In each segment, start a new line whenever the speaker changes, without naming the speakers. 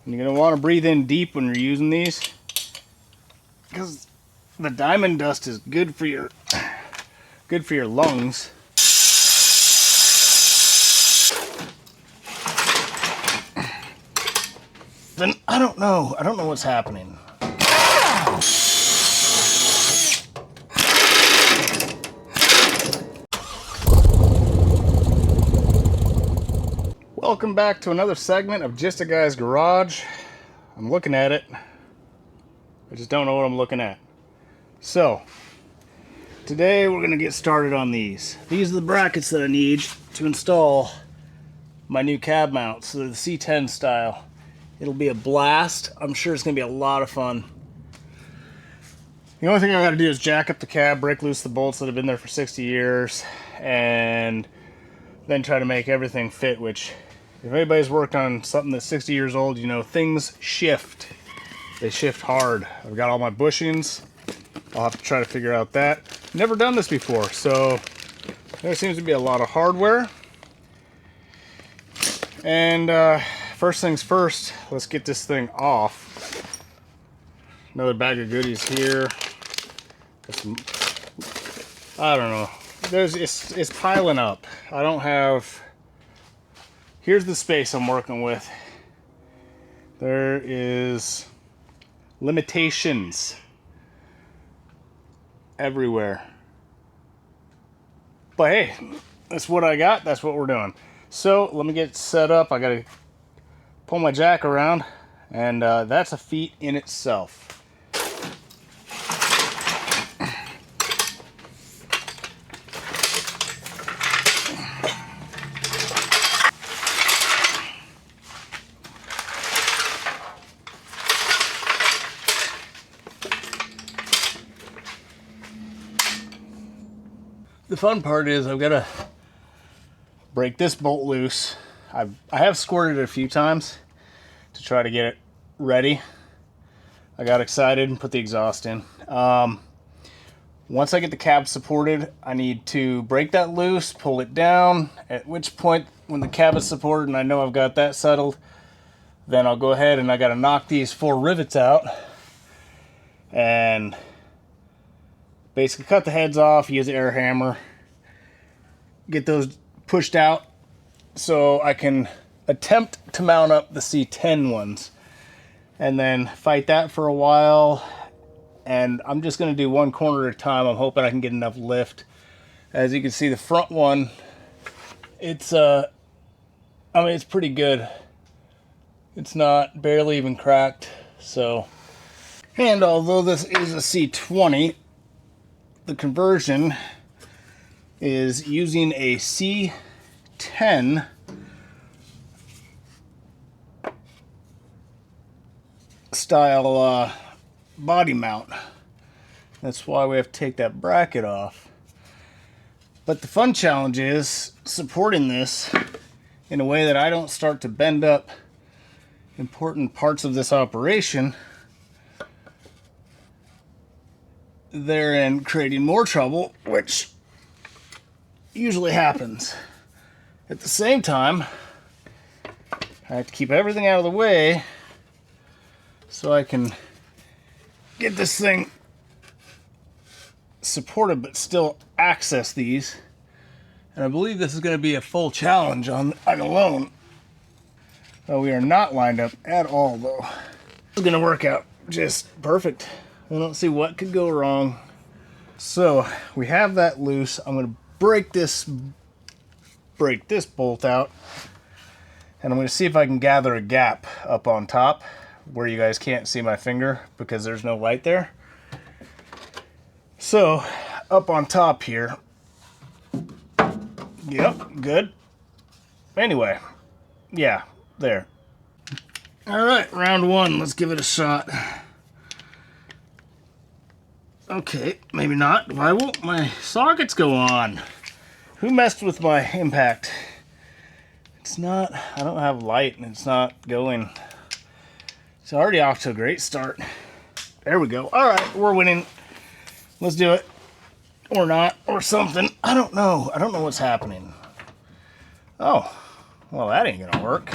And you're going to want to breathe in deep when you're using these, because the diamond dust is good for your lungs. Then I don't know what's happening. Welcome back to another segment of Just a Guy's Garage. I'm looking at it. I just don't know what I'm looking at. So, today we're going to get started on these. These are the brackets that I need to install my new cab mounts. So they're the C10 style. It'll be a blast. I'm sure it's going to be a lot of fun. The only thing I got to do is jack up the cab, break loose the bolts that have been there for 60 years, and then try to make everything fit, which, if anybody's worked on something that's 60 years old, you know, things shift. They shift hard. I've got all my bushings. I'll have to try to figure out that. Never done this before, so there seems to be a lot of hardware. And first things first, let's get this thing off. Another bag of goodies here. Got some, I don't know. It's piling up. I don't have... Here's the space I'm working with. There is limitations everywhere. But hey, that's what I got. That's what we're doing. So let me get set up. I gotta pull my jack around, and that's a feat in itself. The fun part is I've got to break this bolt loose. I have squirted it a few times to try to get it ready. I got excited and put the exhaust in. Once I get the cab supported, I need to break that loose, pull it down, at which point when the cab is supported and I know I've got that settled, then I'll go ahead and I got to knock these 4 rivets out and basically cut the heads off, use an air hammer, get those pushed out so I can attempt to mount up the C10 ones, and then fight that for a while. And I'm just going to do one corner at a time. I'm hoping I can get enough lift. As you can see, the front one, it's it's pretty good. It's not barely even cracked. So, and although this is a C20, the conversion is using a C10 style body mount. That's why we have to take that bracket off. But the fun challenge is supporting this in a way that I don't start to bend up important parts of this operation, therein creating more trouble, which usually happens. At the same time, I have to keep everything out of the way so I can get this thing supported but still access these. And I believe this is going to be a full challenge on alone. We are not lined up at all, though. This is going to work out just perfect. I don't see what could go wrong. So we have that loose. I'm going to break this bolt out, and I'm going to see if I can gather a gap up on top where you guys can't see my finger because there's no light there. So up on top here, yep, good. Anyway, yeah, there. All right, round one, let's give it a shot. Okay, maybe not. Why won't my sockets go on? Who messed with my impact? It's not, I don't have light and it's not going. It's already off to a great start. There we go. All right, we're winning. Let's do it. Or not, or something. I don't know. I don't know what's happening. Oh, well, that ain't gonna work.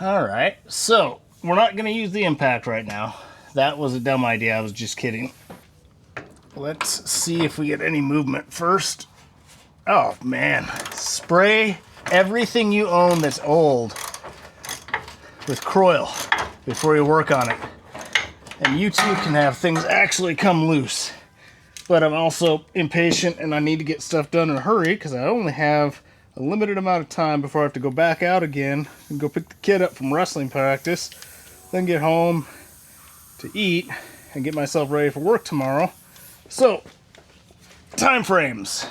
All right, so we're not going to use the impact right now. That was a dumb idea. I was just kidding. Let's see if we get any movement first. Oh, man. Spray everything you own that's old with Croil before you work on it. And you too can have things actually come loose. But I'm also impatient and I need to get stuff done in a hurry because I only have a limited amount of time before I have to go back out again and go pick the kid up from wrestling practice, then get home to eat and get myself ready for work tomorrow. So, time frames.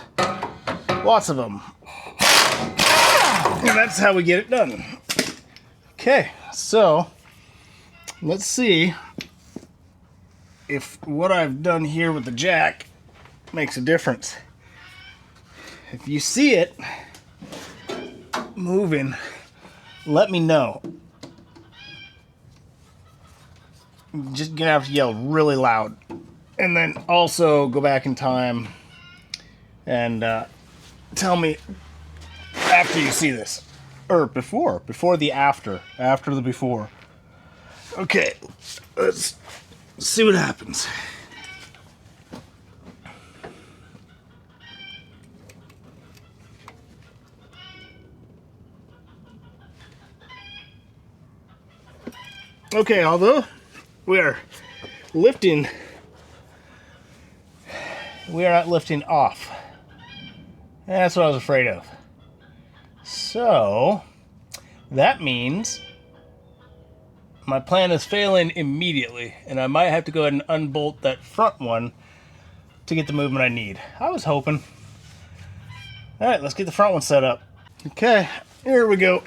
Lots of them. And that's how we get it done. Okay, so let's see if what I've done here with the jack makes a difference. If you see it moving, let me know. Just gonna have to yell really loud. And then also go back in time and tell me after you see this. Or before the after the before. Okay, let's see what happens. Okay, although we are lifting, we are not lifting off. That's what I was afraid of. So, that means my plan is failing immediately, and I might have to go ahead and unbolt that front one to get the movement I need. I was hoping. Alright, let's get the front one set up. Okay, here we go.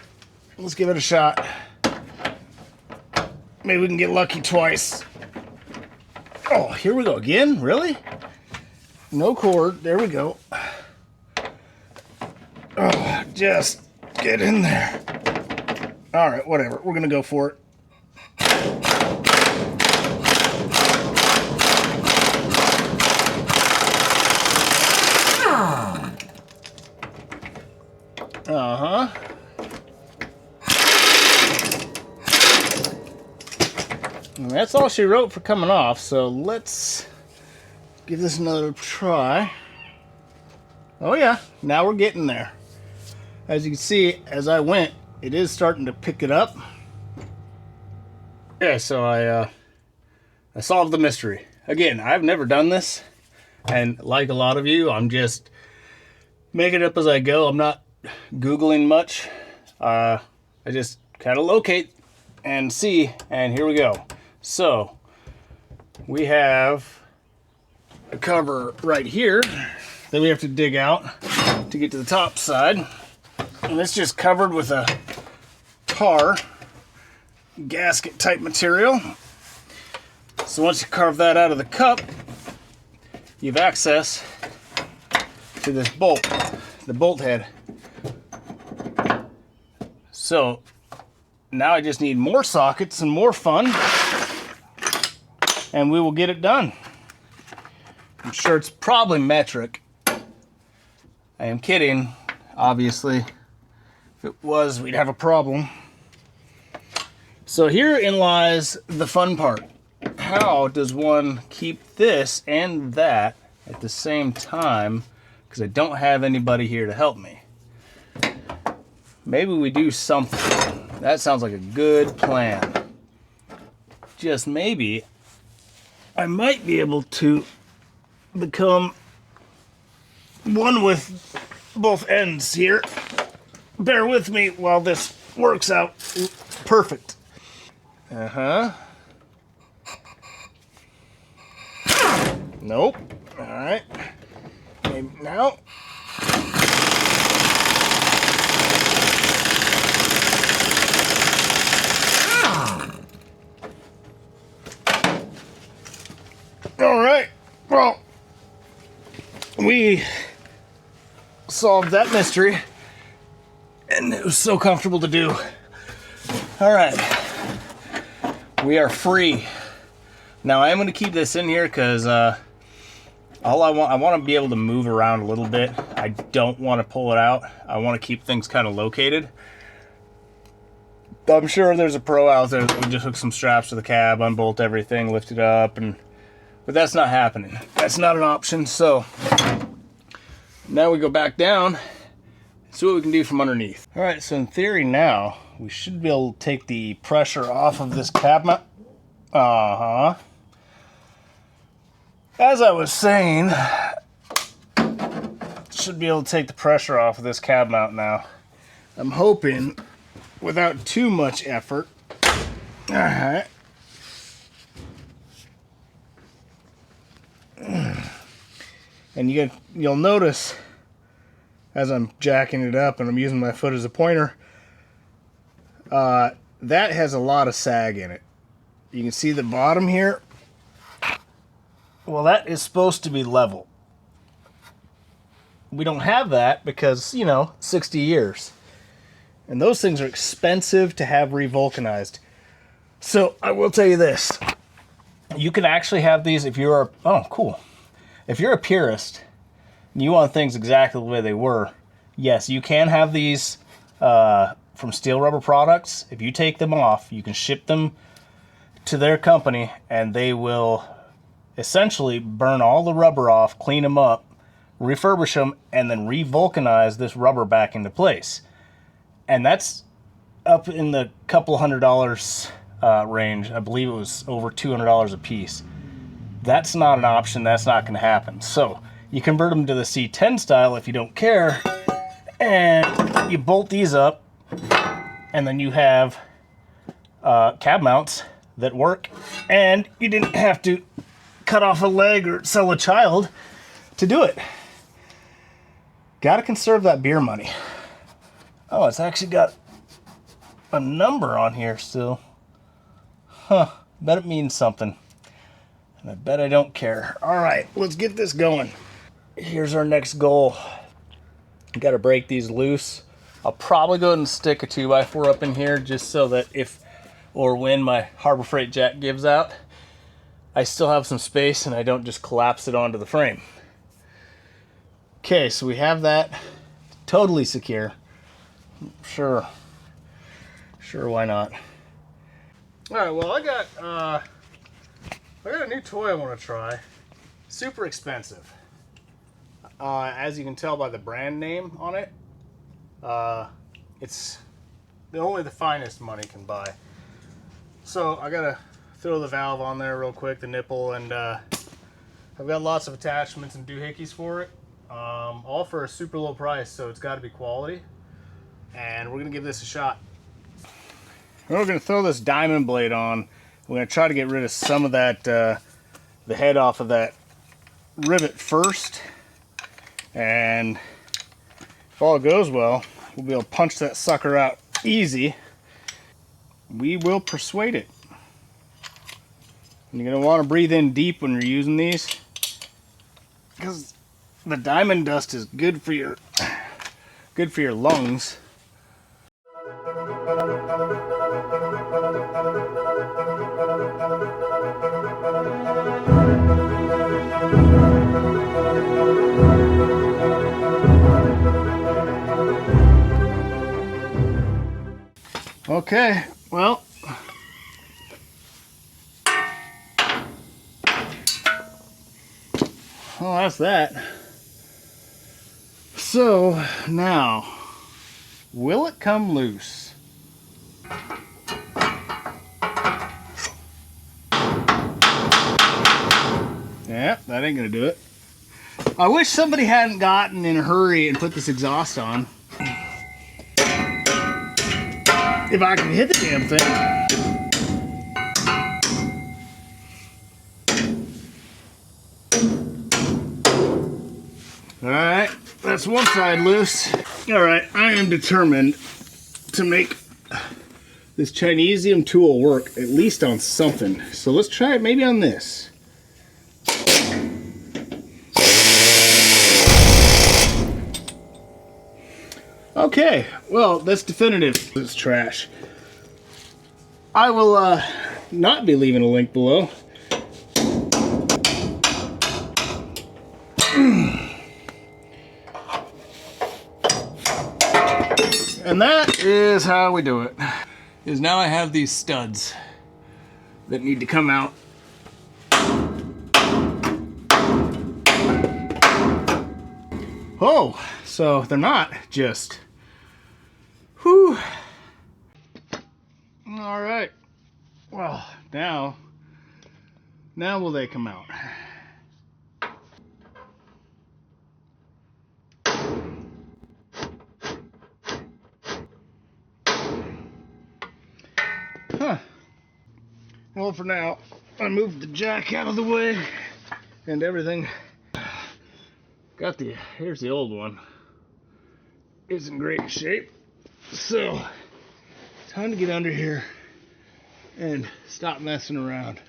Let's give it a shot. Maybe we can get lucky twice. Oh, here we go again? Really? No cord. There we go. Oh, just get in there. All right, whatever. We're going to go for it. Uh-huh. And that's all she wrote for coming off, so let's give this another try. Oh yeah, now we're getting there. As you can see, as I went, it is starting to pick it up. Yeah, so I solved the mystery. Again, I've never done this, and like a lot of you, I'm just making it up as I go. I'm not Googling much. I just kind of locate and see, and here we go. So, we have a cover right here that we have to dig out to get to the top side. And it's just covered with a tar gasket type material. So once you carve that out of the cup, you have access to this bolt, the bolt head. So now I just need more sockets and more fun, and we will get it done. I'm sure it's probably metric. I am kidding, obviously. If it was, we'd have a problem. So herein lies the fun part. How does one keep this and that at the same time? Because I don't have anybody here to help me. Maybe we do something. That sounds like a good plan. Just maybe I might be able to become one with both ends here. Bear with me while this works out perfect. Uh-huh. Nope. All right. Maybe now. All right. Well, we solved that mystery, and it was so comfortable to do. All right. We are free. Now I am going to keep this in here because I want to be able to move around a little bit. I don't want to pull it out. I want to keep things kind of located. I'm sure there's a pro out there that would just hook some straps to the cab, unbolt everything, lift it up, but that's not happening. That's not an option. So now we go back down, see what we can do from underneath. All right, so in theory now, we should be able to take the pressure off of this cab mount. As I was saying, should be able to take the pressure off of this cab mount now. I'm hoping without too much effort. All right. And you'll notice as I'm jacking it up and I'm using my foot as a pointer, that has a lot of sag in it. You can see the bottom here. Well, that is supposed to be level. We don't have that because, 60 years. And those things are expensive to have revulcanized. So I will tell you this. You can actually have these if you're, oh, cool. If you're a purist and you want things exactly the way they were, yes, you can have these from Steel Rubber Products. If you take them off, you can ship them to their company and they will essentially burn all the rubber off, clean them up, refurbish them, and then revulcanize this rubber back into place. And that's up in the couple $100 range. I believe it was over $200 a piece. That's not an option. That's not going to happen. So you convert them to the C10 style if you don't care, and you bolt these up, and then you have cab mounts that work, and you didn't have to cut off a leg or sell a child to do it. Gotta conserve that beer money. Oh, it's actually got a number on here still. Huh, bet it means something. And I bet I don't care. All right, let's get this going. Here's our next goal. Gotta break these loose. I'll probably go ahead and stick a 2x4 up in here just so that if or when my Harbor Freight jack gives out, I still have some space and I don't just collapse it onto the frame. Okay, so we have that totally secure. Sure, why not? All right, well, I got a new toy I want to try. Super expensive. As you can tell by the brand name on it, it's only the finest money can buy. So I gotta throw the valve on there real quick, the nipple, and I've got lots of attachments and doohickeys for it, all for a super low price, so it's got to be quality. And we're gonna give this a shot. We're gonna throw this diamond blade on. We're gonna try to get rid of some of that, the head off of that rivet first, and if all goes well, we'll be able to punch that sucker out easy. We will persuade it. And you're gonna want to breathe in deep when you're using these, because the diamond dust is good for your lungs. Okay, well, that's that. So now, will it come loose? Yeah, that ain't gonna do it. I wish somebody hadn't gotten in a hurry and put this exhaust on. If I can hit the damn thing. Alright, that's one side loose. Alright, I am determined to make this Chinesium tool work at least on something. So let's try it maybe on this. Okay, well, that's definitive. It's trash. I will not be leaving a link below. And that is how we do it. is now I have these studs that need to come out. Oh, so they're not just, whew. All right, well, now will they come out? Huh. Well, for now, I moved the jack out of the way and everything. Here's the old one. It's in great shape. So, time to get under here and stop messing around.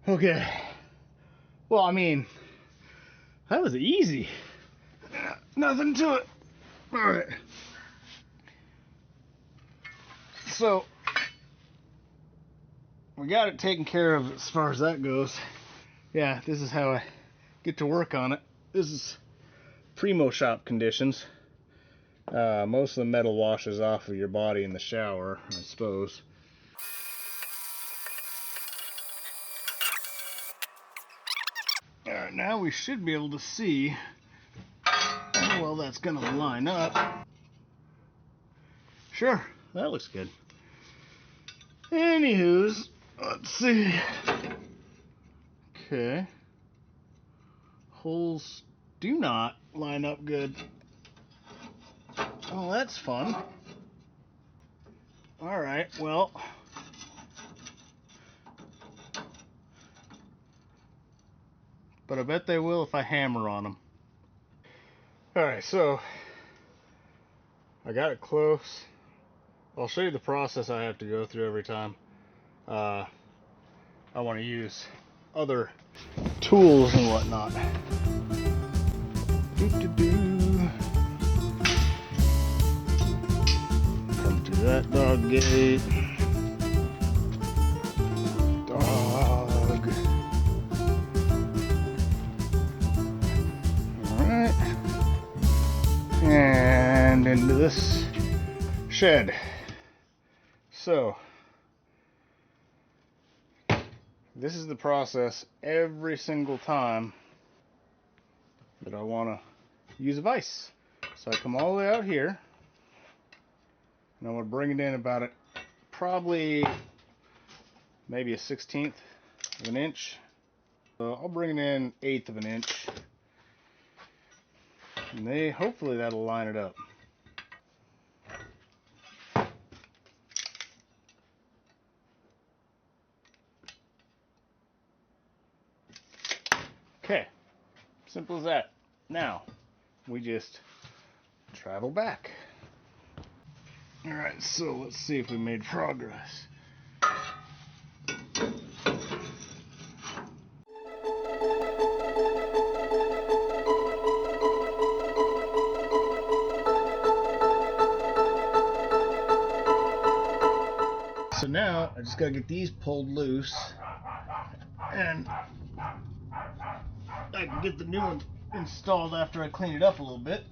Okay. Well, I mean, that was easy. Nothing to it. All right. So, we got it taken care of as far as that goes. Yeah, this is how I get to work on it. This is primo shop conditions. Most of the metal washes off of your body in the shower, I suppose. Alright, now we should be able to see how well that's going to line up. Sure, that looks good. Anywho's, let's see. Okay. Holes do not line up good. Oh, that's fun. Alright, well. But I bet they will if I hammer on them. Alright, so I got it close. I'll show you the process I have to go through every time. I want to use other tools and whatnot. Come to that dog gate. Dog. Alright. And into this shed. So, this is the process every single time that I want to use a vise. So I come all the way out here, and I'm going to bring it in about it, probably maybe a 1/16 of an inch. So I'll bring it in 1/8 of an inch, and hopefully that'll line it up. Okay, simple as that. Now, we just travel back. Alright, so let's see if we made progress. So now, I just gotta get these pulled loose, and I can get the new one installed after I clean it up a little bit.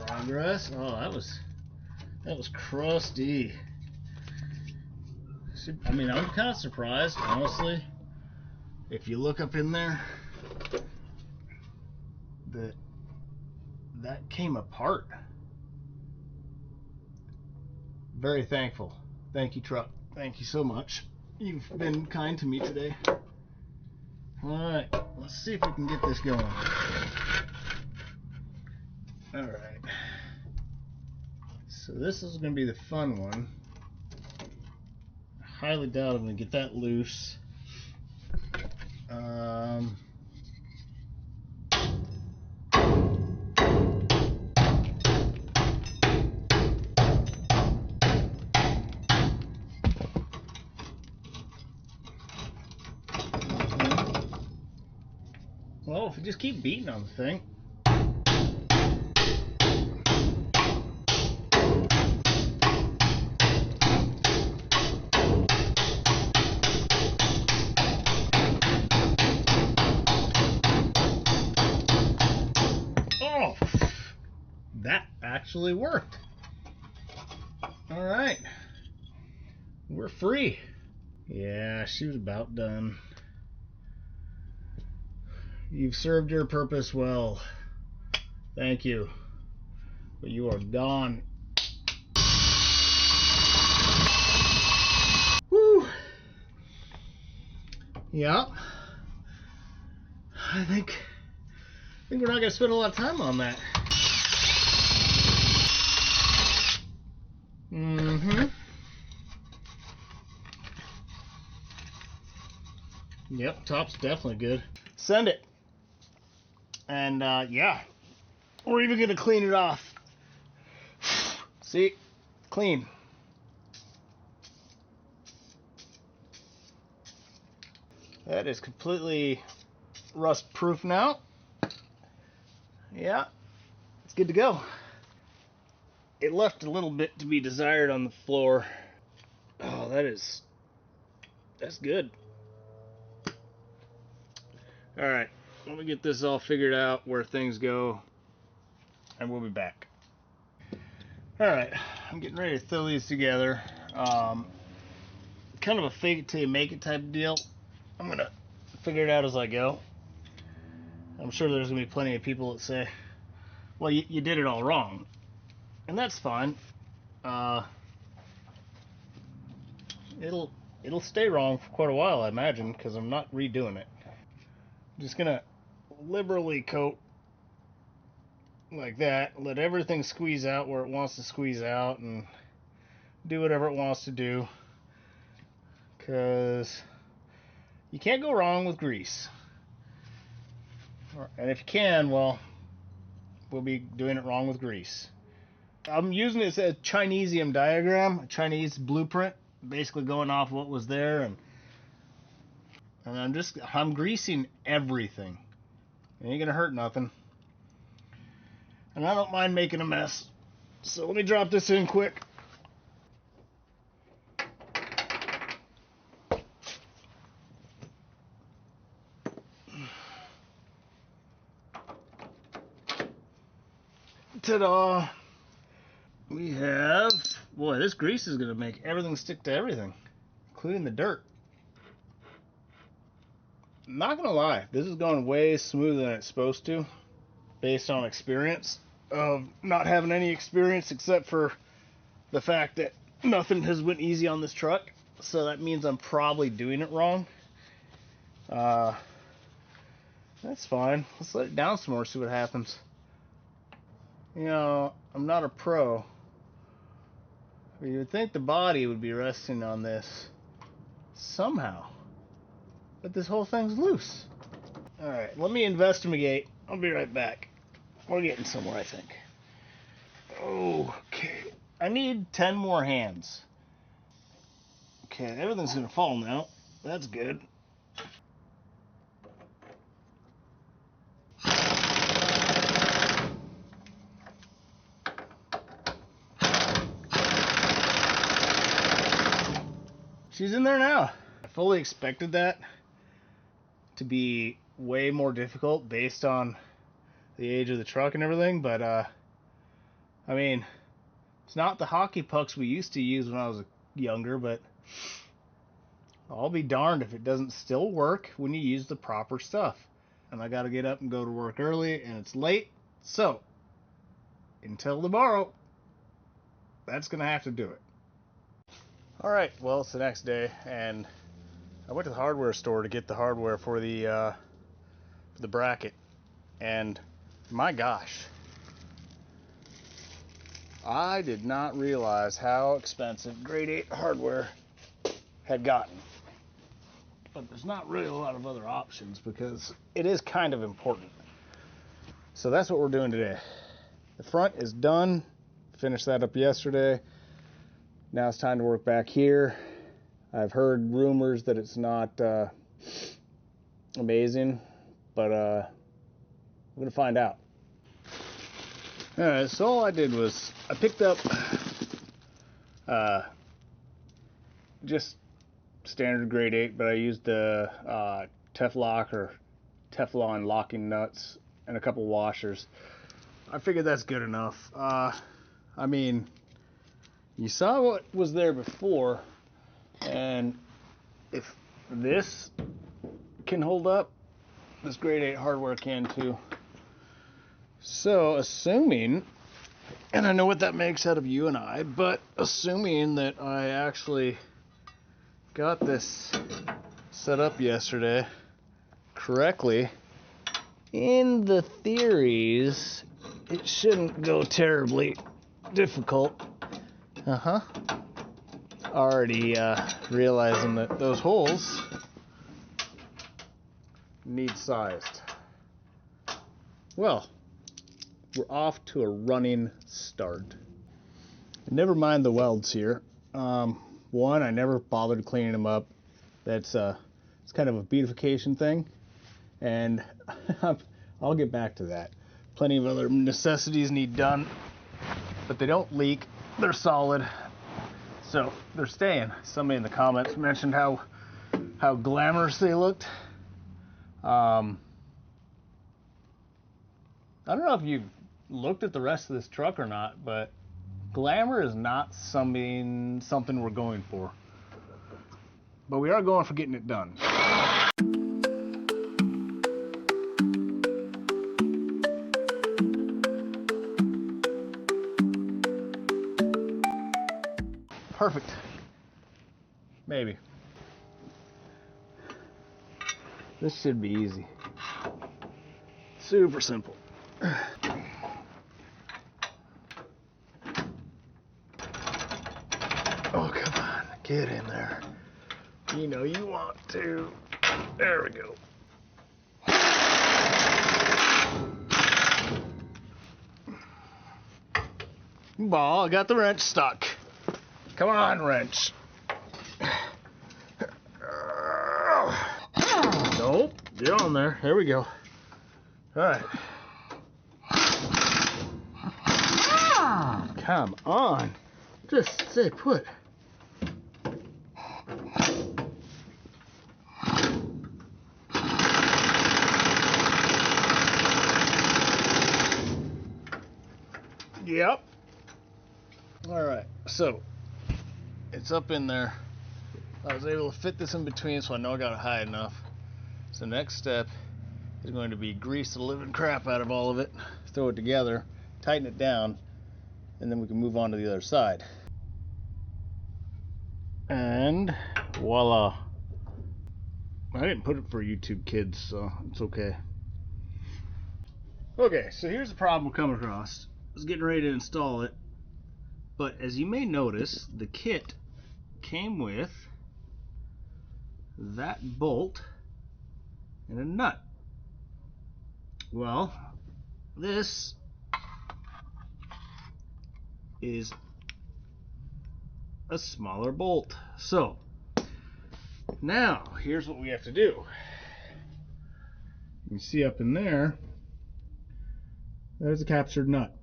Progress. Oh, that was crusty. I mean, I'm kind of surprised, honestly. If you look up in there, that came apart. Very thankful. Thank you, truck. Thank you so much. You've been kind to me today. Alright, let's see if we can get this going. Alright. So this is going to be the fun one. I highly doubt I'm going to get that loose. Well, if you just keep beating on the thing. Oh, that actually worked. All right, we're free. Yeah, she was about done. You've served your purpose well. Thank you. But you are gone. Woo! Yeah. I think we're not gonna spend a lot of time on that. Mm-hmm. Yep, top's definitely good. Send it. And yeah, we're even gonna clean it off. See, clean. That is completely rust proof now. Yeah, it's good to go. It left a little bit to be desired on the floor. Oh, that's good. All right, let me get this all figured out where things go, and we'll be back. All right, I'm getting ready to throw these together. Kind of a fake it till you make it type of deal. I'm gonna figure it out as I go. I'm sure there's gonna be plenty of people that say, well, you did it all wrong, and that's fine. It'll stay wrong for quite a while, I imagine, because I'm not redoing it. I'm just gonna liberally coat like that, let everything squeeze out where it wants to squeeze out, and do whatever it wants to do, because you can't go wrong with grease. And if you can, well, we'll be doing it wrong with grease. I'm using this as a Chinesium diagram, a Chinese blueprint, basically going off what was there, and I'm greasing everything. It ain't gonna hurt nothing. And I don't mind making a mess. So let me drop this in quick. Ta-da! We have, boy, this grease is gonna make everything stick to everything, including the dirt. I'm not gonna lie, this is going way smoother than it's supposed to, based on experience of not having any experience except for the fact that nothing has went easy on this truck. So that means I'm probably doing it wrong. That's fine. Let's let it down some more, see what happens. You know, I'm not a pro. But you would think the body would be resting on this somehow. But this whole thing's loose. Alright, let me investigate. I'll be right back. We're getting somewhere, I think. Okay. I need 10 more hands. Okay, everything's gonna fall now. That's good. She's in there now. I fully expected that to be way more difficult based on the age of the truck and everything, but I mean, it's not the hockey pucks we used to use when I was younger, but I'll be darned if it doesn't still work when you use the proper stuff. And I gotta get up and go to work early, and it's late, so until tomorrow, that's gonna have to do it. Alright, well, it's the next day, and I went to the hardware store to get the hardware for the bracket, and my gosh, I did not realize how expensive grade 8 hardware had gotten. But there's not really a lot of other options because it is kind of important. So that's what we're doing today. The front is done. Finished that up yesterday. Now it's time to work back here. I've heard rumors that it's not amazing, but We're gonna find out. Alright, so all I did was I picked up just standard grade 8, but I used the Teflon locking nuts and a couple washers. I figured that's good enough. I mean, you saw what was there before, and if this can hold up, this grade 8 hardware can too. So assuming, and I know what that makes out of you and I, but assuming that I actually got this set up yesterday correctly, in the theories, it shouldn't go terribly difficult. Already realizing that those holes need sized. Well, we're off to a running start. Never mind the welds here. One, I never bothered cleaning them up. That's it's kind of a beautification thing, and I'll get back to that. Plenty of other necessities need done, but they don't leak. They're solid, so they're staying. Somebody in the comments mentioned how glamorous they looked. I don't know if you've looked at the rest of this truck or not, but glamour is not something we're going for. But we are going for getting it done. Perfect. Maybe. This should be easy. Super simple. Oh, come on. Get in there. You know you want to. There we go. Ball, I got the wrench stuck. Come on, wrench. Nope. Get on there. There we go. Alright. Come on. Just stay put. Yep. Alright, so it's up in there. I was able to fit this in between, so I know I got it high enough. So next step is going to be grease the living crap out of all of it, throw it together, tighten it down, and then we can move on to the other side. And voila. I didn't put it for YouTube kids, so it's okay. Okay, so here's the problem we're coming across. I was getting ready to install it, but as you may notice, the kit came with that bolt and a nut. Well, this is a smaller bolt. So now here's what we have to do. You can see up in there, there's a captured nut.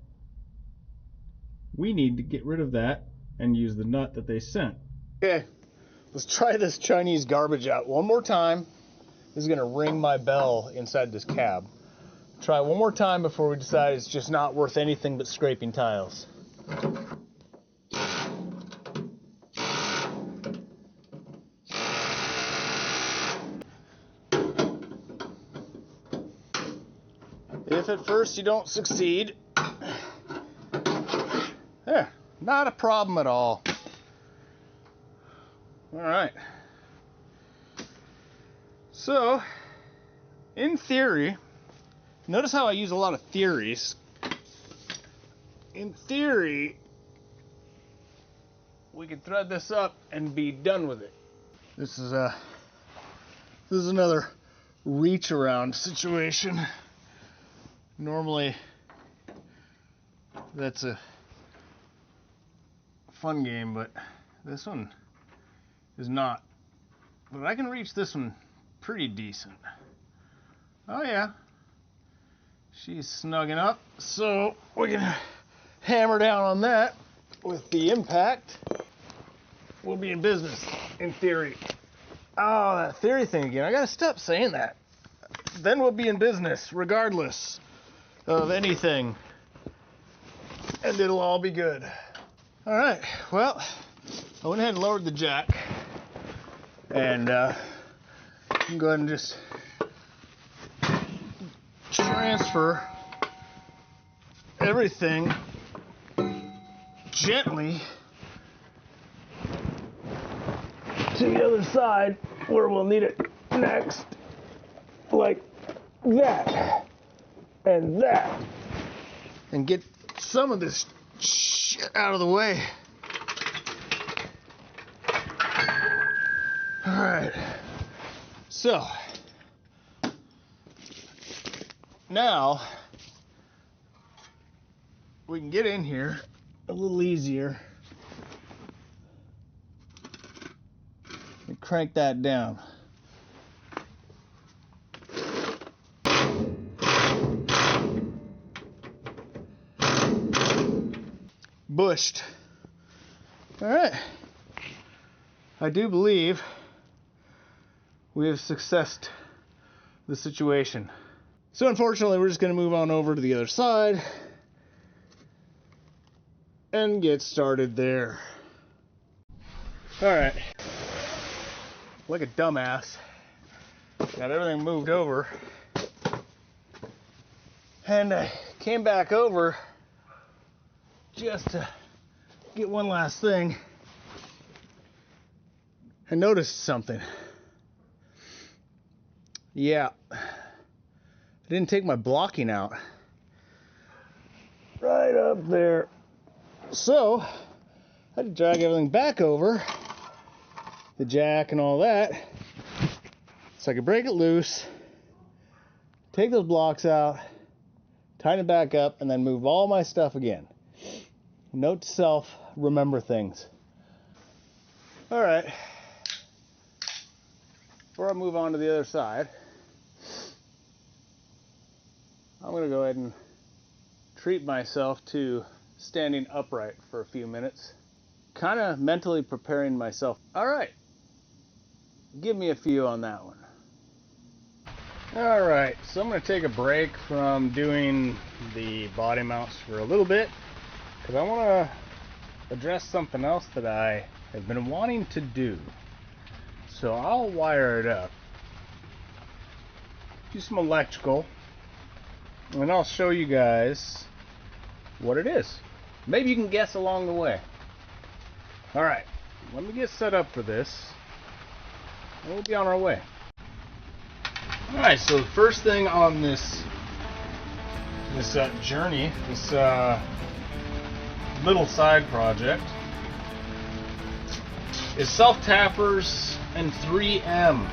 We need to get rid of that and use the nut that they sent. Okay, let's try this Chinese garbage out one more time. This is gonna ring my bell inside this cab. Try one more time before we decide it's just not worth anything but scraping tiles. If at first you don't succeed, not a problem at all. All right. So, in theory, notice how I use a lot of theories. In theory, we can thread this up and be done with it. This is another reach around situation. Normally, that's a fun game, but this one is not. But I can reach this one pretty decent. Oh yeah. She's snugging up, so we can hammer down on that with the impact. We'll be in business, in theory. Oh, that theory thing again. I gotta stop saying that. Then we'll be in business, regardless of anything. And it'll all be good. All right, well, I went ahead and lowered the jack. And you can go ahead and just transfer everything gently to the other side where we'll need it next, like that and that, and get some of this shit out of the way. All right, so now we can get in here a little easier and crank that down. Bushed. All right, I do believe we have successed the situation. So unfortunately, we're just going to move on over to the other side and get started there. All right, like a dumbass, got everything moved over, and I came back over just to get one last thing and noticed something. Yeah, I didn't take my blocking out. Right up there. So, I had to drag everything back over, the jack and all that, so I could break it loose, take those blocks out, tighten it back up, and then move all my stuff again. Note to self, remember things. All right, before I move on to the other side, I'm gonna go ahead and treat myself to standing upright for a few minutes, kind of mentally preparing myself. All right, give me a few on that one. All right, so I'm gonna take a break from doing the body mounts for a little bit, because I wanna address something else that I have been wanting to do. So I'll wire it up, do some electrical, and I'll show you guys what it is. Maybe you can guess along the way. All right, let me get set up for this, and we'll be on our way. All right, so the first thing on this journey, this little side project, is self-tappers and 3M.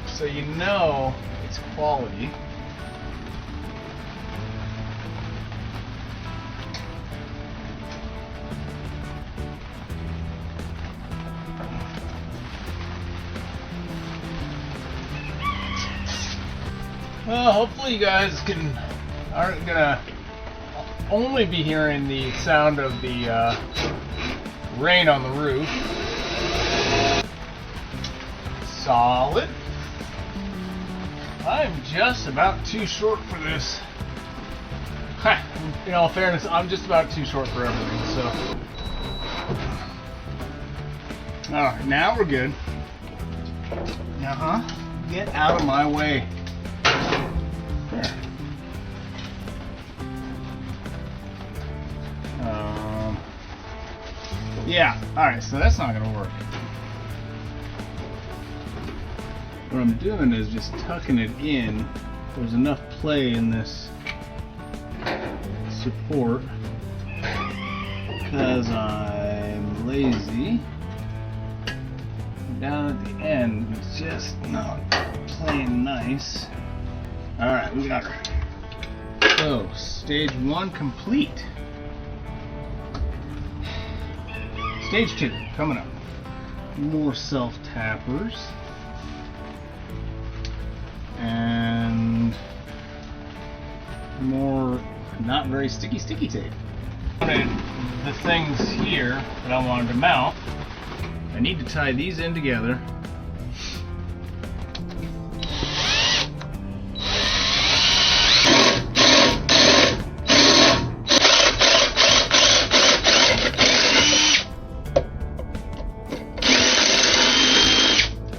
So you know it's quality. Well, hopefully you guys aren't gonna only be hearing the sound of the rain on the roof. Solid. I'm just about too short for this. In all fairness, I'm just about too short for everything, so. Alright, now we're good. Get out of my way. There. Yeah, alright, so that's not gonna work. What I'm doing is just tucking it in. There's enough play in this support because I'm lazy. Down at the end, it's just not playing nice. Alright, we got her. So, stage 1 complete. Stage 2 coming up. More self-tappers. And more not very sticky tape. The things here that I wanted to mount, I need to tie these in together.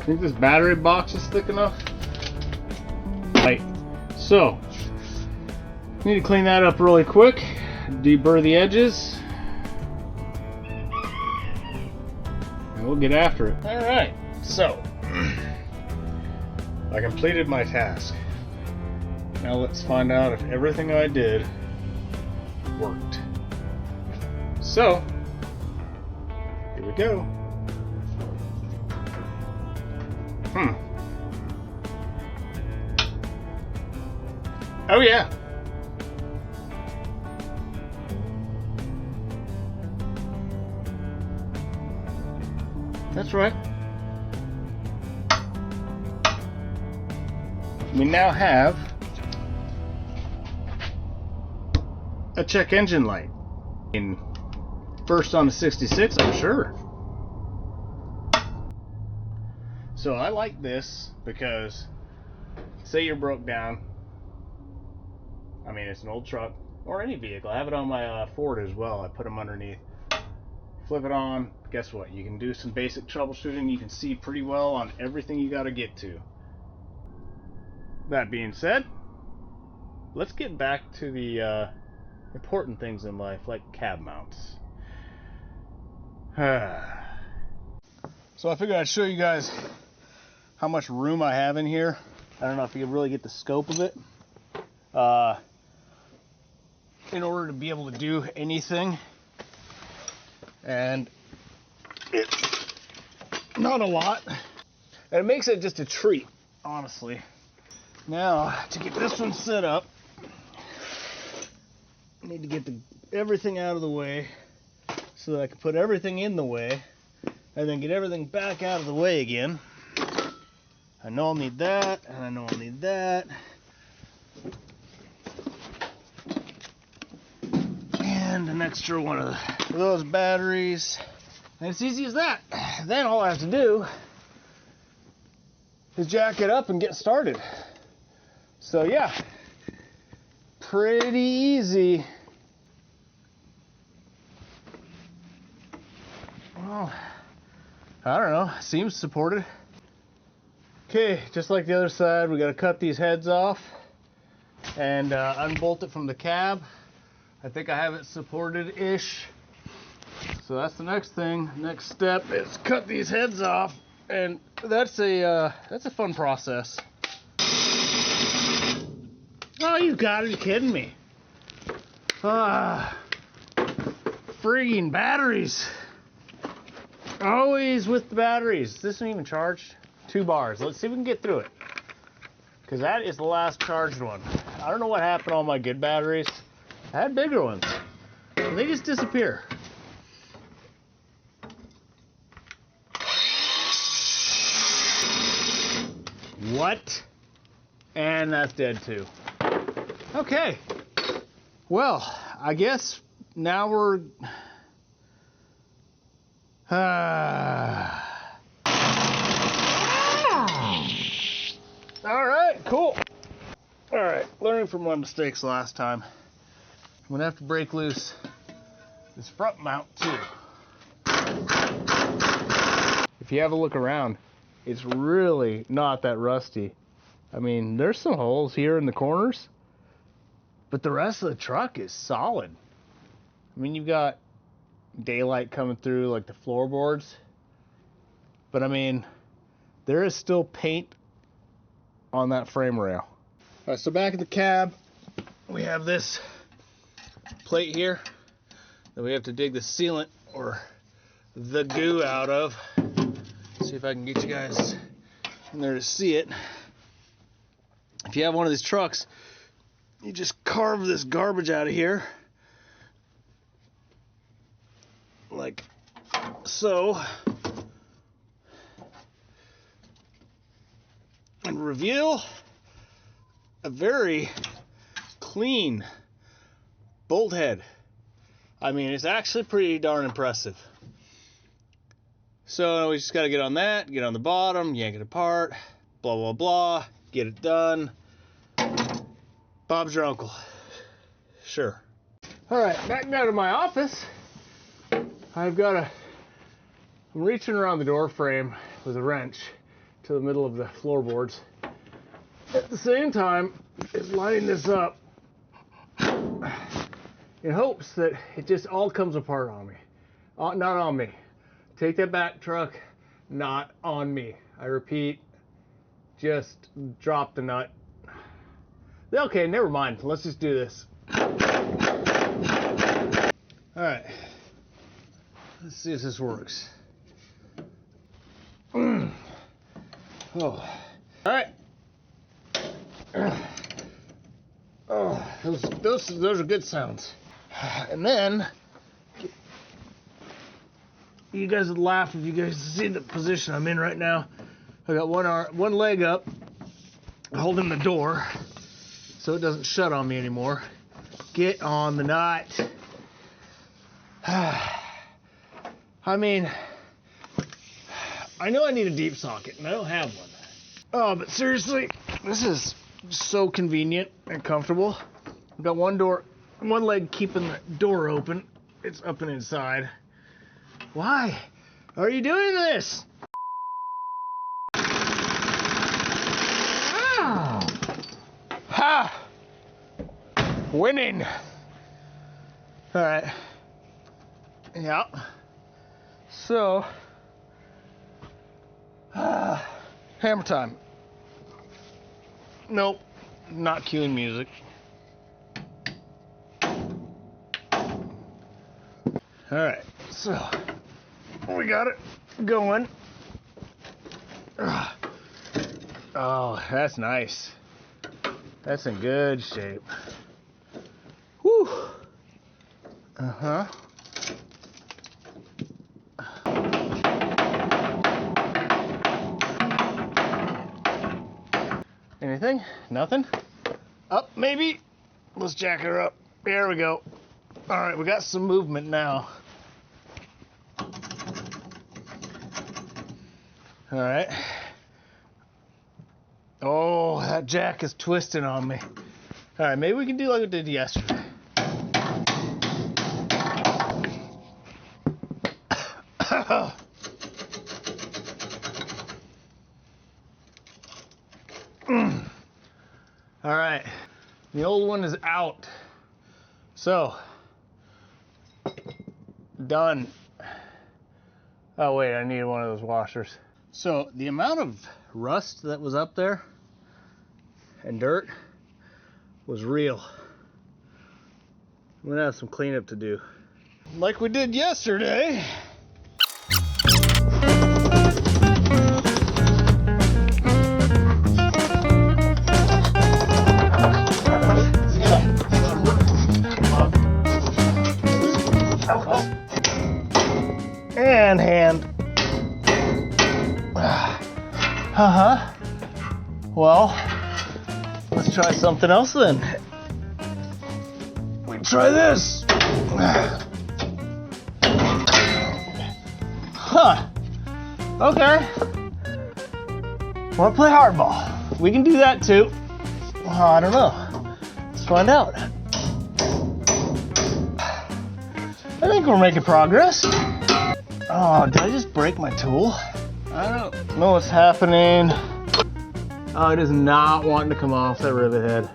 Think this battery box is thick enough? Right. So, need to clean that up really quick. Deburr the edges. And we'll get after it. Alright, so I completed my task. Now let's find out if everything I did worked. So, here we go. Oh yeah. That's right. We now have a check engine light. First on the 66, I'm sure. So I like this because, say you're broke down. I mean, it's an old truck or any vehicle. I have it on my Ford as well. I put them underneath. Flip it on. Guess what? You can do some basic troubleshooting. You can see pretty well on everything you got to get to. That being said, let's get back to the important things in life, like cab mounts. So I figured I'd show you guys how much room I have in here. I don't know if you can really get the scope of it. In order to be able to do anything, and it's not a lot, and it makes it just a treat, honestly. Now, to get this one set up, I need to get everything out of the way so that I can put everything in the way and then get everything back out of the way again. I know I'll need that, and I know I'll need that. And an extra one of those batteries. And it's easy as that. Then all I have to do is jack it up and get started. So yeah, pretty easy. Well, I don't know, seems supported. Okay, just like the other side, we gotta cut these heads off and unbolt it from the cab. I think I have it supported-ish. So that's the next thing. Next step is cut these heads off, and that's a fun process. Oh, you gotta be kidding me! Frigging batteries! Always with the batteries. This isn't even charged. 2 bars. Let's see if we can get through it. Because that is the last charged one. I don't know what happened to all my good batteries. I had bigger ones. And they just disappear. What? And that's dead too. Okay. Well, I guess now we're... Alright, cool. Alright, learning from my mistakes last time. I'm gonna have to break loose this front mount too. If you have a look around, it's really not that rusty. I mean, there's some holes here in the corners, but the rest of the truck is solid. I mean, you've got daylight coming through like the floorboards, but I mean, there is still paint on that frame rail. All right, so back in the cab, we have this plate here that we have to dig the sealant or the goo out of. See if I can get you guys in there to see it. If you have one of these trucks, you just carve this garbage out of here like so, and reveal a very clean bolt head. I mean, it's actually pretty darn impressive. So we just got to get on that, get on the bottom, yank it apart, blah, blah, blah, get it done. Bob's your uncle. Sure. All right, back down to my office. I'm reaching around the door frame with a wrench to the middle of the floorboards. At the same time, is lining this up in hopes that it just all comes apart on me. Not on me. Take that back, truck. Not on me. I repeat, just drop the nut. Okay, never mind. Let's just do this. Alright. Let's see if this works. Oh. Alright. Oh, those are good sounds. And then you guys would laugh if you guys see the position I'm in right now. I got one leg up, holding the door so it doesn't shut on me anymore. Get on the nut. I mean, I know I need a deep socket, and I don't have one. Oh, but seriously, this is so convenient and comfortable. I've got one leg keeping the door open. It's up and inside. Why are you doing this? Ha! Winning. All right. Yeah. So, hammer time. Nope, not cueing music. All right, so we got it going. Oh, that's nice. That's in good shape. Whew. Uh-huh. Anything? Nothing? Up, maybe? Let's jack her up. There we go. All right, we got some movement now. All right. Oh, that jack is twisting on me. All right, maybe we can do like we did yesterday. All right, the old one is out. So, done. Oh wait, I need one of those washers. So the amount of rust that was up there and dirt was real. I'm gonna have some cleanup to do. Like we did yesterday. And hand. Uh-huh. Well, let's try something else then. We try this. Huh. Okay. Wanna play hardball? We can do that too. I don't know. Let's find out. I think we're making progress. Oh, did I just break my tool? I don't know what's happening. Oh, it is not wanting to come off that rivet head.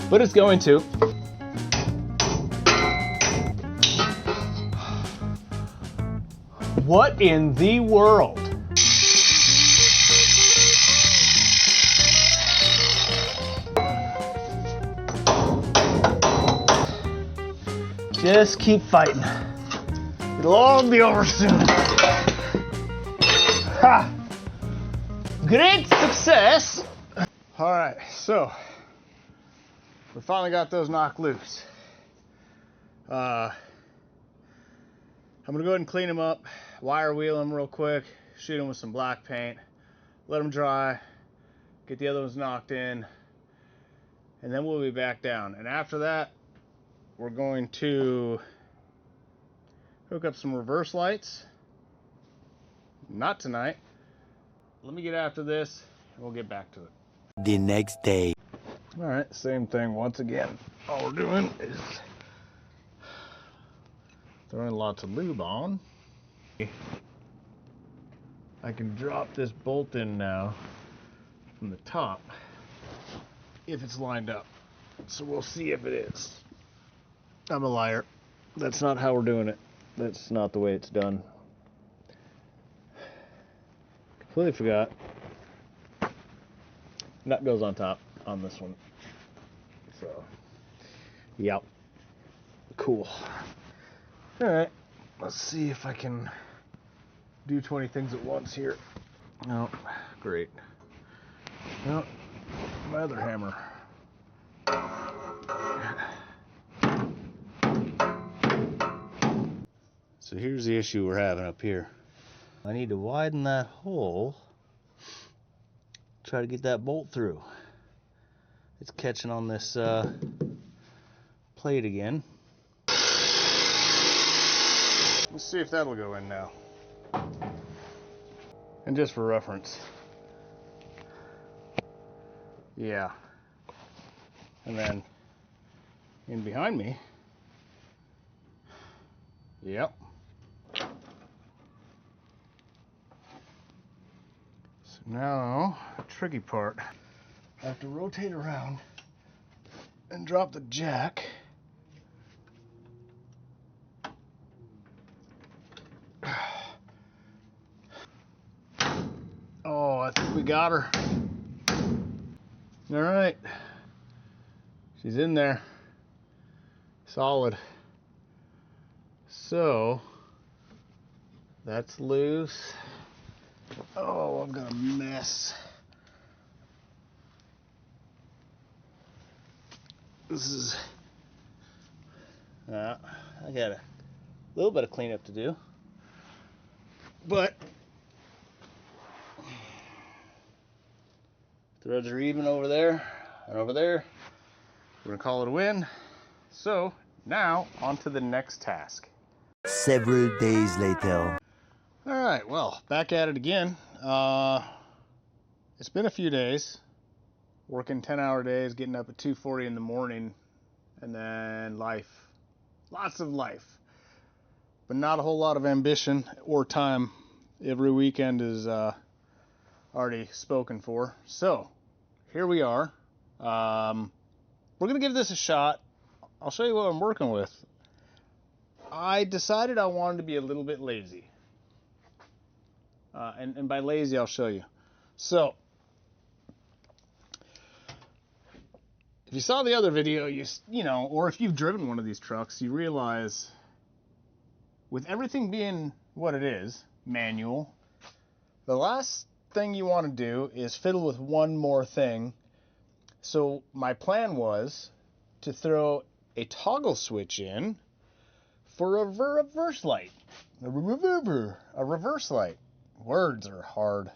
But it's going to. What in the world? Just keep fighting. It'll all be over soon. Ha! Great success! Alright, so we finally got those knocked loose. I'm gonna go ahead and clean them up, wire wheel them real quick, shoot them with some black paint, let them dry, get the other ones knocked in, and then we'll be back down. And after that, we're going to hook up some reverse lights. Not tonight. Let me get after this, and we'll get back to it.
The next day.
All right, same thing once again. All we're doing is throwing lots of lube on. I can drop this bolt in now from the top if it's lined up. So we'll see if it is. I'm a liar. That's not how we're doing it. That's not the way it's done. Completely forgot. Nut goes on top on this one. So, yep. Cool. Alright, let's see if I can do 20 things at once here. Oh, great. No, my other hammer. So here's the issue we're having up here. I need to widen that hole, try to get that bolt through. It's catching on this plate again. Let's see if that'll go in now. And just for reference, yeah. And then in behind me, yep. So now, the tricky part, I have to rotate around and drop the jack. Oh, I think we got her. All right. She's in there. Solid. So, that's loose. Oh, I've got a mess. This is... I got a little bit of cleanup to do. But threads are even over there and over there. We're gonna call it a win. So now on to the next task.
Several days later.
All right, well, back at it again. It's been a few days, working 10-hour days, getting up at 2:40 in the morning, and then life, lots of life, but not a whole lot of ambition or time. Every weekend is already spoken for. So here we are. We're gonna give this a shot. I'll show you what I'm working with. I decided I wanted to be a little bit lazy. And by lazy, I'll show you. So, if you saw the other video, you know, or if you've driven one of these trucks, you realize with everything being what it is, manual, the last thing you want to do is fiddle with one more thing. So my plan was to throw a toggle switch in for a reverse light. A reverse light. Words are hard.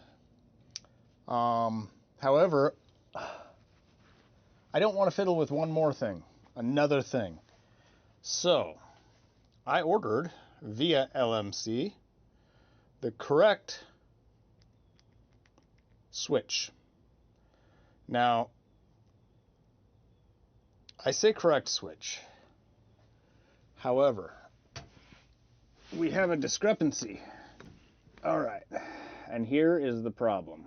However, I don't want to fiddle with one more thing, another thing. So I ordered via LMC the correct switch. Now, I say correct switch. However, we have a discrepancy. All right, and here is the problem.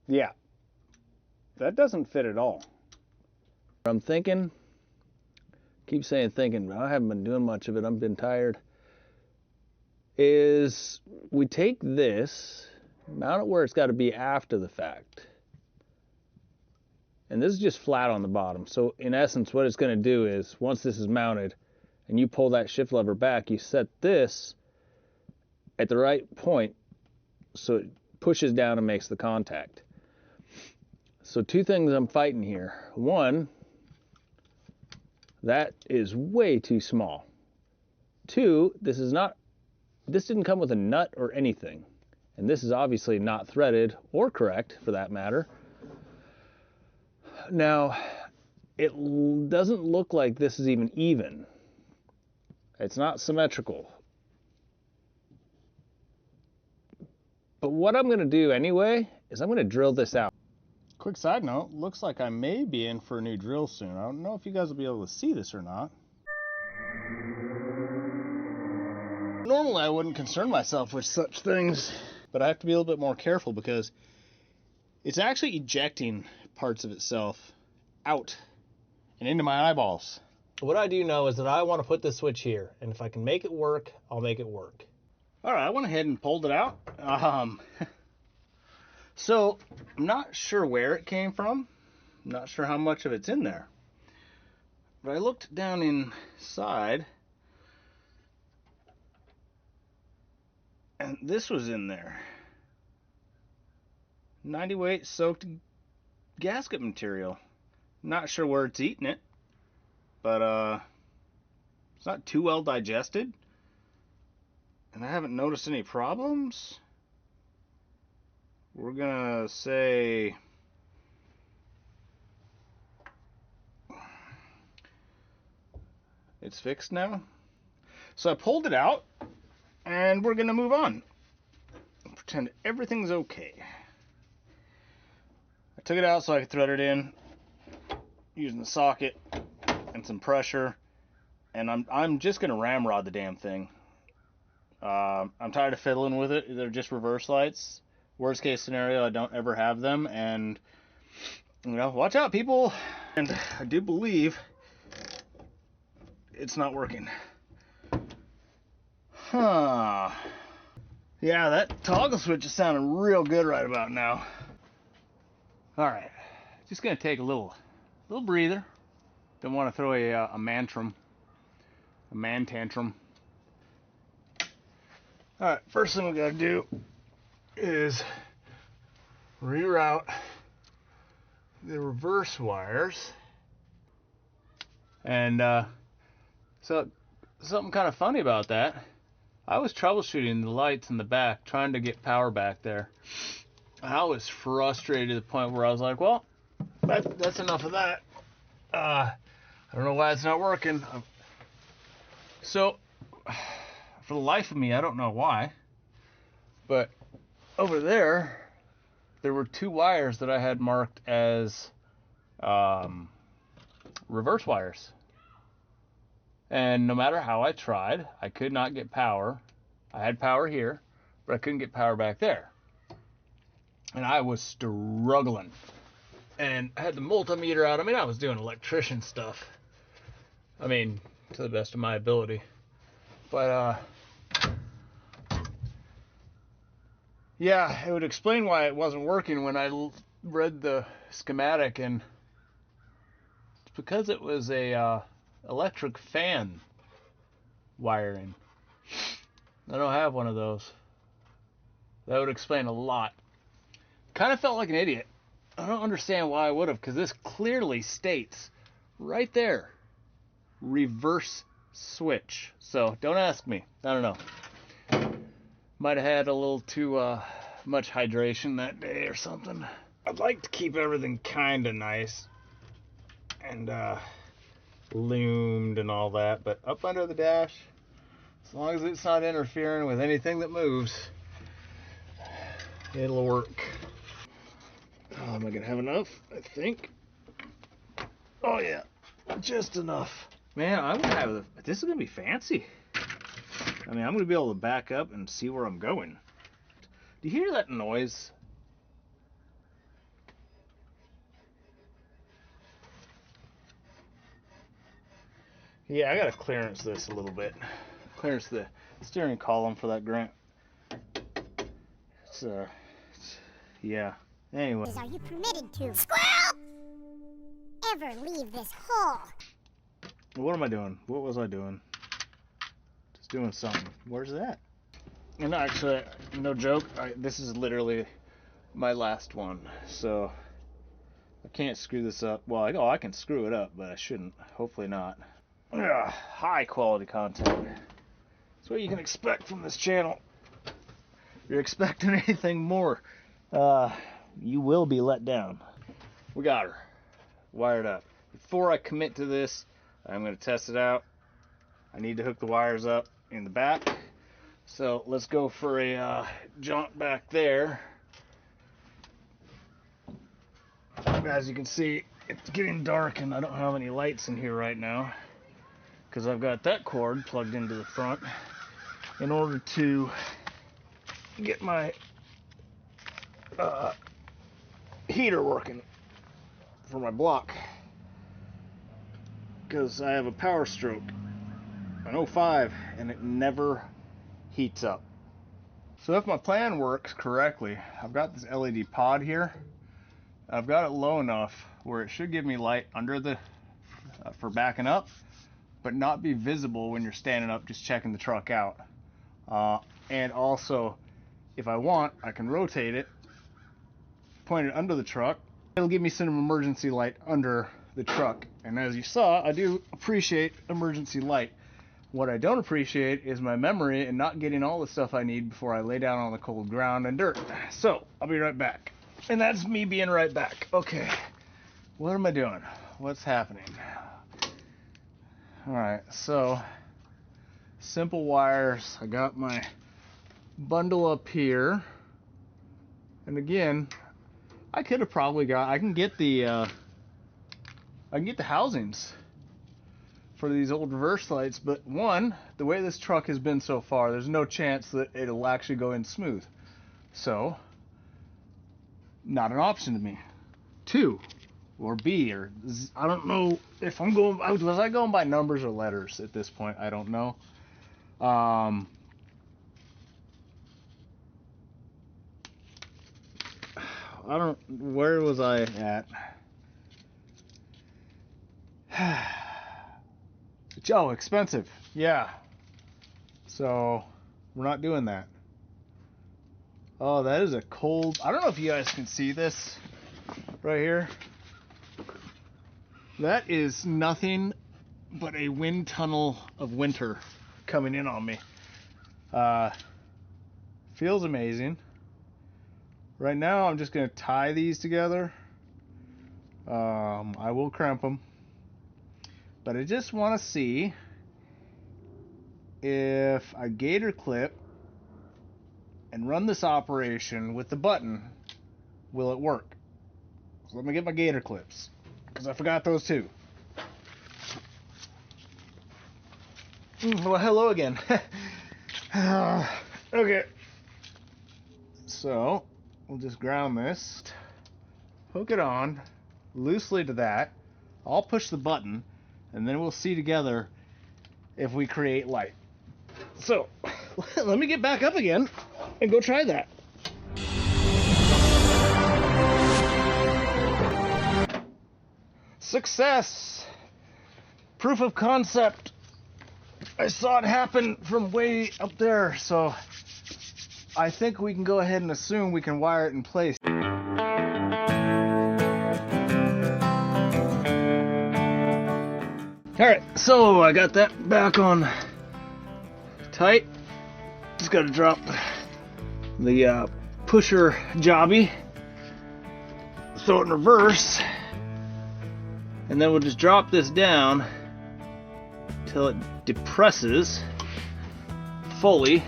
Yeah, that doesn't fit at all. I'm thinking, keep saying thinking, but I haven't been doing much of it. I've been tired. Is we take this, mount it where it's got to be after the fact. And this is just flat on the bottom. So in essence, what it's going to do is once this is mounted and you pull that shift lever back, you set this at the right point so it pushes down and makes the contact. So two things I'm fighting here. One, that is way too small. Two, this didn't come with a nut or anything. And this is obviously not threaded or correct for that matter. Now, it doesn't look like this is even. It's not symmetrical. But what I'm gonna do anyway is I'm gonna drill this out. Quick side note, looks like I may be in for a new drill soon. I don't know if you guys will be able to see this or not. Normally I wouldn't concern myself with such things, but I have to be a little bit more careful because it's actually ejecting parts of itself out and into my eyeballs. What I do know is that I want to put this switch here, and if I can make it work, I'll make it work. All right, I went ahead and pulled it out. So I'm not sure where it came from. I'm not sure how much of it's in there. But I looked down inside, and this was in there. 90 weight soaked gasket material. Not sure where it's eating it, but it's not too well digested. And I haven't noticed any problems. We're gonna say it's fixed now. So I pulled it out and we're gonna move on. Pretend everything's okay. I took it out so I could thread it in using the socket and some pressure, and I'm just gonna ramrod the damn thing. I'm tired of fiddling with it. They're just reverse lights. Worst case scenario, I don't ever have them, and you know, watch out, people. And I do believe it's not working. Huh. Yeah, that toggle switch is sounding real good right about now. All right, just gonna take a little breather. Don't want to throw a man tantrum. All right, first thing we gotta do is reroute the reverse wires. And so something kind of funny about that, I was troubleshooting the lights in the back, trying to get power back there. I was frustrated to the point where I was like, well, that's enough of that. I don't know why it's not working. So for the life of me, I don't know why, but over there were two wires that I had marked as reverse wires. And no matter how I tried, I could not get power. I had power here, but I couldn't get power back there. And I was struggling. And I had the multimeter out. I mean, I was doing electrician stuff. I mean, to the best of my ability. But, yeah, it would explain why it wasn't working when I read the schematic, and it's because it was a electric fan wiring. I don't have one of those. That would explain a lot. Kind of felt like an idiot. I don't understand why I would have, because this clearly states right there, reverse switch. So don't ask me. I don't know. Might have had a little too much hydration that day or something. I'd like to keep everything kind of nice and loomed and all that, but up under the dash, as long as it's not interfering with anything that moves, it'll work. Oh, am I gonna have enough? I think. Oh yeah, just enough. Man, I'm gonna have this is gonna be fancy. I mean, I'm gonna be able to back up and see where I'm going. Do you hear that noise? Yeah, I gotta clearance this a little bit. Clearance the steering column for that Grant. It's yeah. Anyway.
Are you permitted to, squirrel, ever leave this hole?
What am I doing? What was I doing? Just doing something. Where's that? And actually, no joke, this is literally my last one. So I can't screw this up. Well, I can screw it up, but I shouldn't. Hopefully not. High quality content. That's what you can expect from this channel. you're expecting anything more, you will be let down. We got her wired up. Before I commit to this, I'm going to test it out. I need to hook the wires up in the back. So let's go for a jaunt back there. As you can see, it's getting dark and I don't have any lights in here right now because I've got that cord plugged into the front in order to get my heater working for my block, because I have a power stroke, an 05, and it never heats up. So if my plan works correctly, I've got this LED pod here. I've got it low enough where it should give me light under the for backing up, but not be visible when you're standing up just checking the truck out. And also, if I want, I can rotate it, point it under the truck. It'll give me some emergency light under the truck. And as you saw, I do appreciate emergency light. What I don't appreciate is my memory and not getting all the stuff I need before I lay down on the cold ground and dirt. So, I'll be right back. And that's me being right back. Okay, what am I doing? What's happening? Alright, so, simple wires. I got my bundle up here. And again, I could have probably got, I can get the housings for these old reverse lights, but one, the way this truck has been so far, there's no chance that it'll actually go in smooth. So, not an option to me. Two, or B, or I don't know if I'm going, was I going by numbers or letters at this point? I don't know. Where was I at? Oh, expensive. Yeah. So, we're not doing that. Oh, that is a cold, I don't know if you guys can see this right here. That is nothing but a wind tunnel of winter coming in on me. Feels amazing. Right now, I'm just going to tie these together. I will crimp them. But I just want to see if I gator clip and run this operation with the button, will it work? So let me get my gator clips, because I forgot those too. Well, hello again. Okay. So, we'll just ground this, hook it on loosely to that. I'll push the button, and then we'll see together if we create light. So, let me get back up again and go try that. Success! Proof of concept. I saw it happen from way up there, so I think we can go ahead and assume we can wire it in place. Alright, so I got that back on tight. Just gotta drop the pusher jobby, throw it in reverse, and then we'll just drop this down till it depresses fully,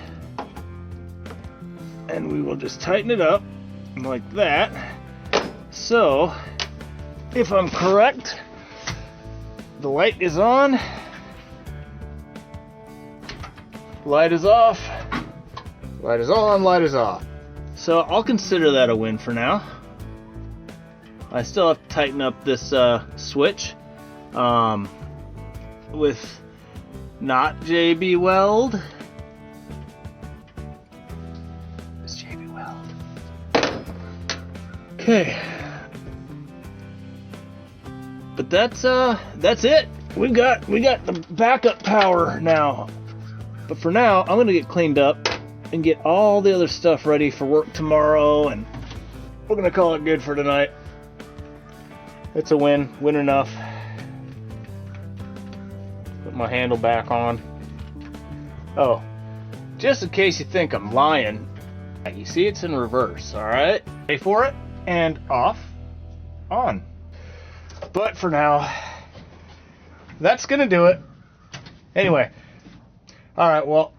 and we will just tighten it up like that. So, if I'm correct, the light is on, light is off, light is on, light is off. So I'll consider that a win for now. I still have to tighten up this switch with not JB Weld. It's JB Weld. Okay. But that's it. We got the backup power now. But for now, I'm gonna get cleaned up and get all the other stuff ready for work tomorrow, and we're gonna call it good for tonight. It's a win enough. Put my handle back on. Oh, just in case you think I'm lying, You see it's in reverse, all right? Pay for it, and off, on. But for now, that's gonna do it. Anyway, all right, well,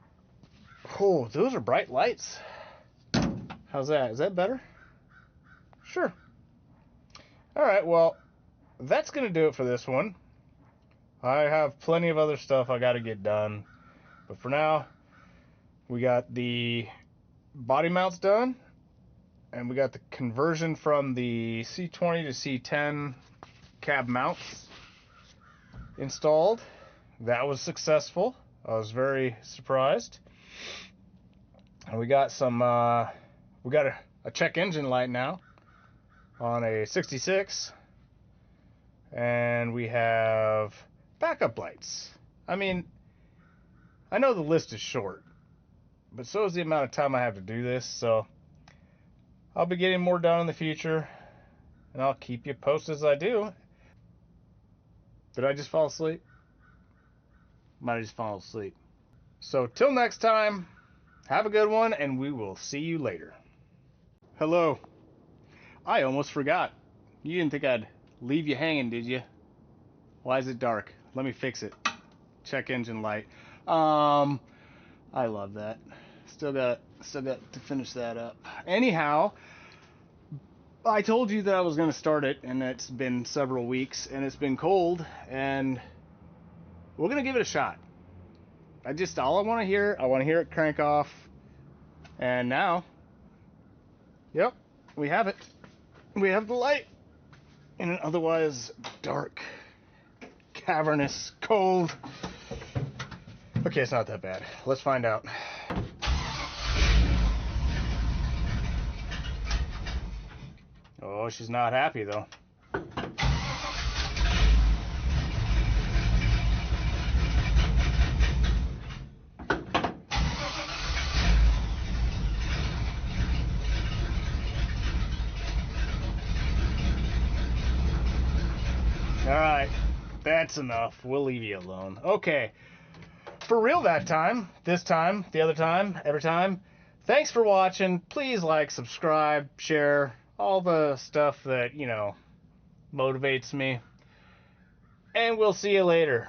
oh, those are bright lights. How's that? Is that better? Sure. All right, well, that's gonna do it for this one. I have plenty of other stuff I gotta get done, but for now, we got the body mounts done, and we got the conversion from the C20 to C10 cab mounts installed. That was successful. I was very surprised. And we got some we got a check engine light now on a 66, and we have backup lights. I mean, I know the list is short, but so is the amount of time I have to do this, so I'll be getting more done in the future, and I'll keep you posted as I do. Did I just fall asleep? Might have just fallen asleep. So till next time, have a good one, and we will see you later. Hello. I almost forgot. You didn't think I'd leave you hanging, did you? Why is it dark? Let me fix it. Check engine light. I love that. Still got to finish that up. Anyhow, I told you that I was going to start it, and it's been several weeks, and it's been cold, and we're going to give it a shot. All I want to hear it crank off, and now, yep, we have it. We have the light in an otherwise dark, cavernous, cold. Okay, it's not that bad. Let's find out. Oh, she's not happy though. Alright, that's enough. We'll leave you alone. Okay, for real that time, this time, the other time, every time, thanks for watching. Please like, subscribe, share, all the stuff that, motivates me. And we'll see you later.